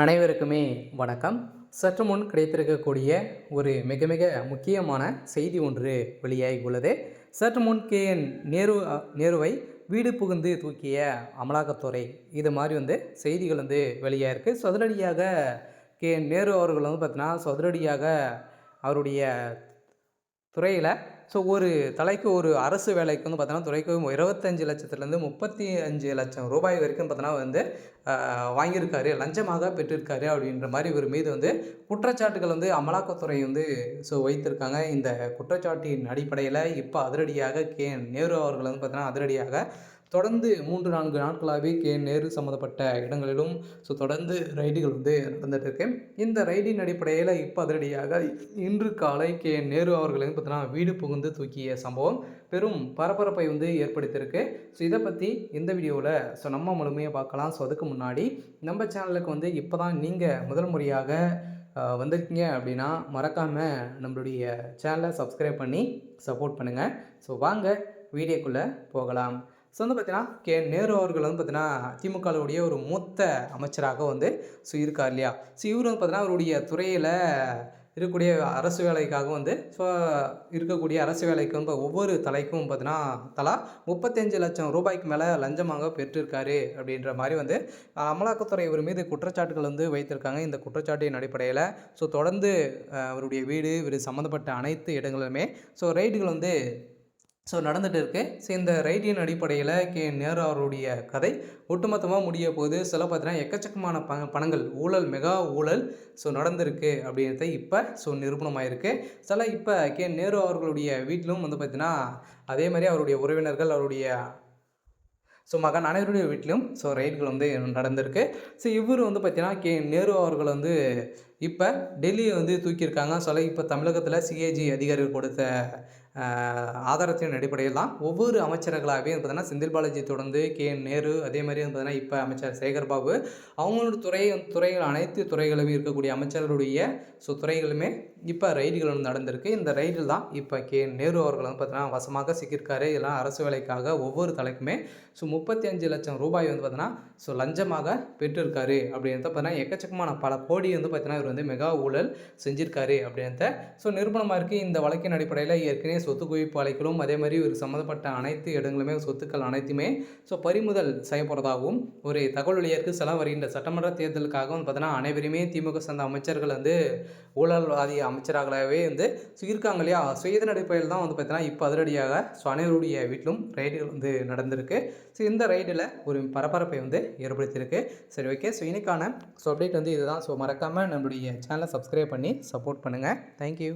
அனைவருக்குமே வணக்கம். சற்று முன் கிடைத்திருக்கக்கூடிய ஒரு மிக மிக முக்கியமான செய்தி ஒன்று வெளியாகி உள்ளது. சற்று முன் KN நேருவை வீடு புகுந்து தூக்கிய அமலாக்கத்துறை, இது மாதிரி செய்திகள் வெளியாயிருக்கு. சதுரடியாக KN நேரு அவர்கள் பார்த்தீங்கன்னா, சதுரடியாக அவருடைய துறையில் ஒரு தலைக்கு ஒரு அரசு வேலைக்கு பார்த்தோன்னா துறைக்கு 25 லட்சத்துலேருந்து 35 லட்சம் ரூபாய் வரைக்கும் பார்த்தோன்னா வாங்கியிருக்காரு, லஞ்சமாக பெற்றிருக்காரு அப்படின்ற மாதிரி இவர் மீது குற்றச்சாட்டுகள் அமலாக்கத்துறை வைத்திருக்காங்க. இந்த குற்றச்சாட்டின் அடிப்படையில் இப்போ அதிரடியாக KN நேரு அவர்கள் பார்த்தோன்னா அதிரடியாக தொடர்ந்து 3-4 நாட்களாகவே KN நேரு சம்மந்தப்பட்ட இடங்களிலும் தொடர்ந்து ரைடுகள் நடந்துட்டு இருக்கு. இந்த ரைடின் அடிப்படையில் இப்போ அதிரடியாக இன்று காலை KN நேரு அவர்கள் பார்த்தீங்கன்னா வீடு புகுந்து தூக்கிய சம்பவம் பெரும் பரபரப்பை ஏற்படுத்தியிருக்கு. இதை பற்றி இந்த வீடியோவில் நம்ம முழுமையாக பார்க்கலாம். அதுக்கு முன்னாடி நம்ம சேனலுக்கு இப்போ தான் நீங்கள் முதல் முறையாக வந்திருக்கீங்க அப்படின்னா மறக்காமல் நம்மளுடைய சேனலை சப்ஸ்கிரைப் பண்ணி சப்போர்ட் பண்ணுங்கள். வாங்க வீடியோக்குள்ளே போகலாம். பார்த்தீங்கன்னா KN நேரு அவர்கள் பார்த்தீங்கன்னா திமுகவுடைய ஒரு மூத்த அமைச்சராக இருக்கார் இல்லையா. இவர் பார்த்தீங்கன்னா அவருடைய துறையில் இருக்கக்கூடிய அரசு வேலைக்காக இருக்கக்கூடிய அரசு வேலைக்கு ஒவ்வொரு தலைக்கும் பார்த்தீங்கன்னா தலா 35 லட்சம் ரூபாய்க்கு மேலே லஞ்சமாக பெற்றிருக்காரு அப்படின்ற மாதிரி அமலாக்கத்துறை இவர் மீது குற்றச்சாட்டுகள் வைத்திருக்காங்க. இந்த குற்றச்சாட்டின் அடிப்படையில் தொடர்ந்து அவருடைய வீடு இவர் சம்மந்தப்பட்ட அனைத்து இடங்களிலுமே ரைடுகள் நடந்துகிட்டு இருக்குது. இந்த ரைட்டின் அடிப்படையில் KN நேரு அவருடைய கதை ஒட்டுமொத்தமாக முடிய போகுது. பார்த்தீங்கன்னா எக்கச்சக்கமான பணங்கள் ஊழல், மெகா ஊழல் நடந்திருக்கு அப்படின்றத இப்போ நிரூபணமாயிருக்கு. இப்போ KN நேரு அவர்களுடைய வீட்டிலும் பார்த்தீங்கன்னா அதே மாதிரி அவருடைய உறவினர்கள், அவருடைய மகன் அனைவருடைய வீட்டிலும் ரைடுகள் நடந்திருக்கு. இவர் பார்த்தீங்கன்னா KN நேரு அவர்கள் இப்போ டெல்லியை தூக்கியிருக்காங்க. இப்போ தமிழகத்தில் CAG அதிகாரிகள் கொடுத்த ஆதாரத்தின் அடிப்படையில் தான் ஒவ்வொரு அமைச்சர்களாகவே பார்த்தீங்கன்னா செந்தில் பாலாஜி தொடர்ந்து KN நேரு, அதே மாதிரி பார்த்தீங்கன்னா இப்போ அமைச்சர் சேகர் பாபு, அவங்களோட துறைகள் அனைத்து துறைகளுமே இருக்கக்கூடிய அமைச்சர்களுடைய துறைகளுமே இப்போ ரைடுகள் நடந்திருக்கு. இந்த ரைடில் தான் இப்போ KN நேரு அவர்கள் பார்த்தீங்கன்னா வசமாக சிக்கியிருக்காரு. இதெல்லாம் அரசு வேலைக்காக ஒவ்வொரு தலைக்குமே 35 லட்சம் ரூபாய் பார்த்தீங்கன்னா லஞ்சமாக பெற்றிருக்காரு அப்படின்றத பார்த்தீங்கன்னா எக்கச்சக்கமான பல கோடி பார்த்தீங்கன்னா இவர் மெகா ஊழல் செஞ்சிருக்காரு அப்படின்றத நிரூபணமாக இருக்குது. இந்த வழக்கின் அடிப்படையில் ஏற்கனவே சொத்து குவிப்பு அழைக்கலும், அதே மாதிரி இவர் சம்மந்தப்பட்ட அனைத்து இடங்களுமே சொத்துக்கள் அனைத்துமே பறிமுதல் செய்யப்படுறதாகவும் ஒரு தகவல் வெளியாக வருகின்ற சட்டமன்ற தேர்தலுக்காக பார்த்தீங்கன்னா அனைவருமே திமுக சார்ந்த அமைச்சர்கள் ஊழல்வாதி அமைச்சராகவே இருக்காங்க இல்லையா. இதன் அடிப்படையில் தான் பார்த்தீங்கன்னா இப்போ அதிரடியாக அனைவருடைய வீட்டிலும் ரைடுகள் நடந்திருக்கு. இந்த ரைடில் ஒரு பரபரப்பை ஏற்படுத்தியிருக்கு. ஓகே. இன்னைக்கான அப்டேட் இதுதான். மறக்காமல் நம்மளுடைய சேனலை சப்ஸ்கிரைப் பண்ணி சப்போர்ட் பண்ணுங்கள். தேங்க்யூ.